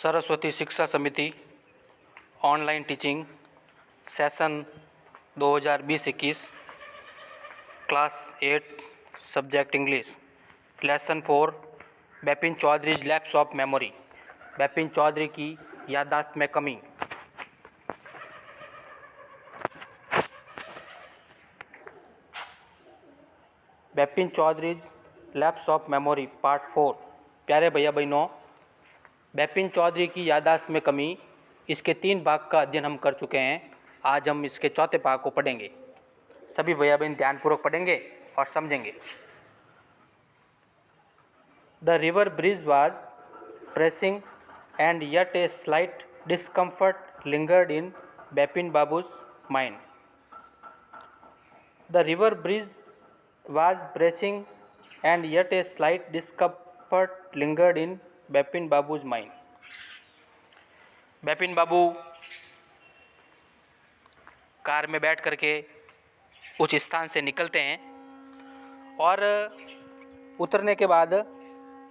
Saraswati Shiksha Samiti online teaching session 2020-21 class 8 subject English lesson 4 Bipin Chaudhary lapse of memory. Bipin Chaudhary की याददाश्त में कमी। Bipin Chaudhary lapse of memory part 4। प्यारे भैया बहनों, बिपिन चौधरी की याददाश्त में कमी, इसके 3 भाग का अध्ययन हम कर चुके हैं। आज हम इसके चौथे भाग को पढ़ेंगे। सभी भैया बहन ध्यानपूर्वक पढ़ेंगे और समझेंगे। The river bridge was pressing and yet a slight discomfort lingered in Bipin Babu's mind. The river bridge was pressing and yet a slight discomfort lingered in Bipin Babu's mind। Bipin Babu car में बैठ करके उस स्थान से निकलते हैं और उतरने के बाद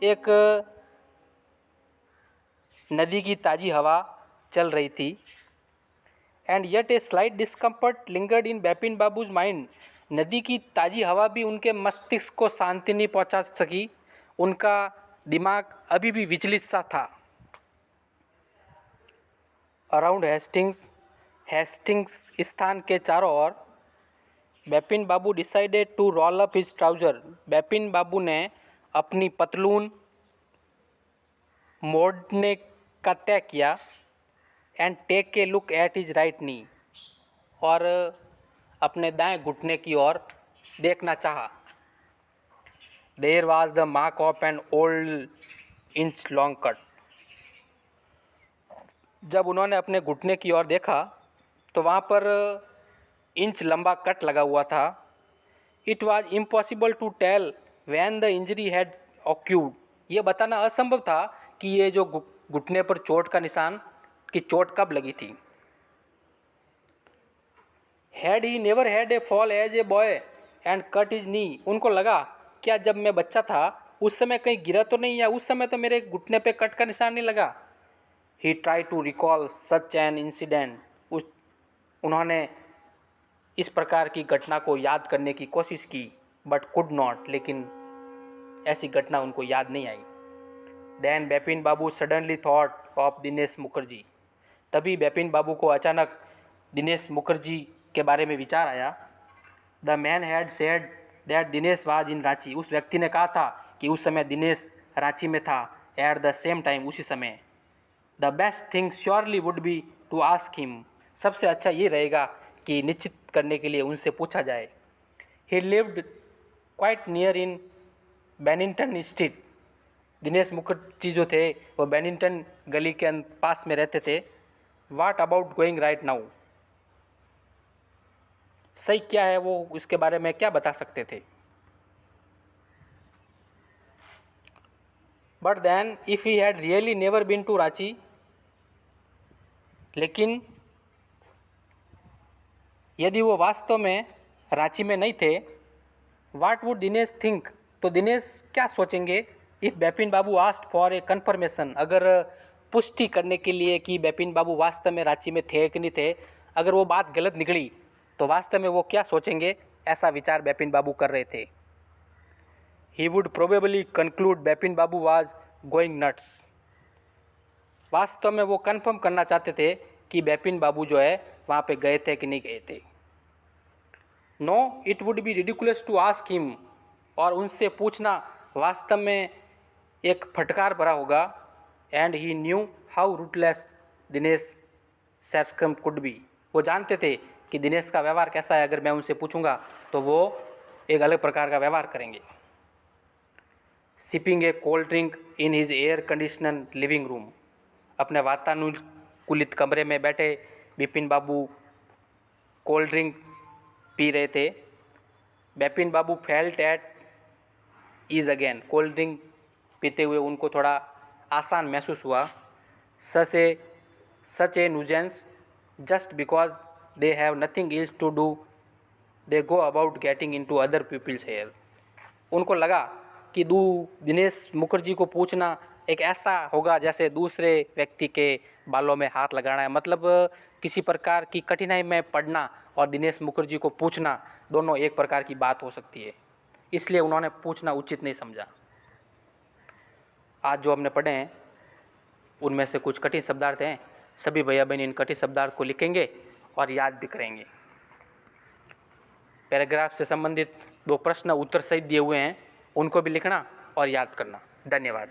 एक नदी की ताज़ी हवा चल रही थी। And yet a slight discomfort lingered in Bipin Babu's mind. नदी की ताज़ी हवा भी उनके मस्तिष्क को शांति नहीं पहुंचा सकी। उनका दिमाग अभी भी विचलित सा था। अराउंड हेस्टिंग्स स्थान के चारों ओर Bipin Babu decided to roll up his trouser. Bipin Babu ने अपनी पतलून मोड़ने का तय किया। And take a look at his right knee, और अपने दाएं घुटने की ओर देखना चाहा। There was the mark of an old inch long cut. जब उन्होंने अपने घुटने की ओर देखा तो वहाँ पर इंच लंबा कट लगा हुआ था। It was impossible to tell when the injury had occurred. ये बताना असंभव था कि ये जो घुटने पर चोट का निशान की चोट कब लगी थी। Had he never had a fall as a boy and cut is knee. उनको लगा, क्या जब मैं बच्चा था उस समय कहीं गिरा तो नहीं, या उस समय तो मेरे घुटने पे कट का निशान नहीं लगा। He try to recall such an incident. उन्होंने इस प्रकार की घटना को याद करने की कोशिश की, बट कुड नॉट। लेकिन ऐसी घटना उनको याद नहीं आई। Then Bipin Babu suddenly thought of Dinesh Mukherjee. तभी बिपिन बाबू को अचानक दिनेश मुखर्जी के बारे में विचार आया। The man had said that Dinesh was in Ranchi. उस व्यक्ति ने कहा था कि उस समय दिनेश रांची में था। एट द सेम टाइम, उसी समय। The best thing surely would be to ask him. सबसे अच्छा ये रहेगा कि निश्चित करने के लिए उनसे पूछा जाए। ही lived quite near in Bennington street. Dinesh Mukherjee जो थे वो बेनिंगटन गली के पास में रहते थे। What about going right now. सही क्या है, वो इसके बारे में क्या बता सकते थे। But then if he had really never been to Ranchi. लेकिन यदि वो वास्तव में रांची में नहीं थे, वाट वुड दिनेश थिंक। तो दिनेश क्या सोचेंगे। If Bipin Babu asked for a confirmation. अगर पुष्टि करने के लिए कि बिपिन बाबू वास्तव में रांची में थे कि नहीं थे, अगर वो बात गलत निकली तो वास्तव में वो क्या सोचेंगे, ऐसा विचार बिपिन बाबू कर रहे थे। He would probably conclude Bipin Babu was going nuts. वास्तव में वो कंफर्म करना चाहते थे कि बिपिन बाबू जो है वहाँ पे गए थे कि नहीं गए थे। No, it would be ridiculous to ask him. और उनसे पूछना वास्तव में एक फटकार भरा होगा। And he knew how ruthless Dinesh sarcasm could be. वो जानते थे कि दिनेश का व्यवहार कैसा है। अगर मैं उनसे पूछूंगा तो वो एक अलग प्रकार का व्यवहार करेंगे। Sipping a cold drink in his air conditioner living room. अपने वातानुकूलित कमरे में बैठे बिपिन बाबू कोल्ड ड्रिंक पी रहे थे। Bipin Babu felt at ease again. Cold drink पीते हुए उनको थोड़ा आसान महसूस हुआ। Such a nuisance just because they have nothing else to do they go about getting into other people's hair। उनको लगा कि दिनेश मुखर्जी को पूछना एक ऐसा होगा जैसे दूसरे व्यक्ति के बालों में हाथ लगाना है, मतलब किसी प्रकार की कठिनाई में पड़ना और दिनेश मुखर्जी को पूछना, दोनों एक प्रकार की बात हो सकती है, इसलिए उन्होंने पूछना उचित नहीं समझा। आज जो हमने पढ़े हैं उनमें से कुछ कठिन शब्दार्थ हैं, सभी भैया बहन इन कठिन शब्दार्थ को लिखेंगे और याद भी करेंगे। पैराग्राफ से संबंधित 2 प्रश्न उत्तर सहित दिए हुए हैं, उनको भी लिखना और याद करना। धन्यवाद।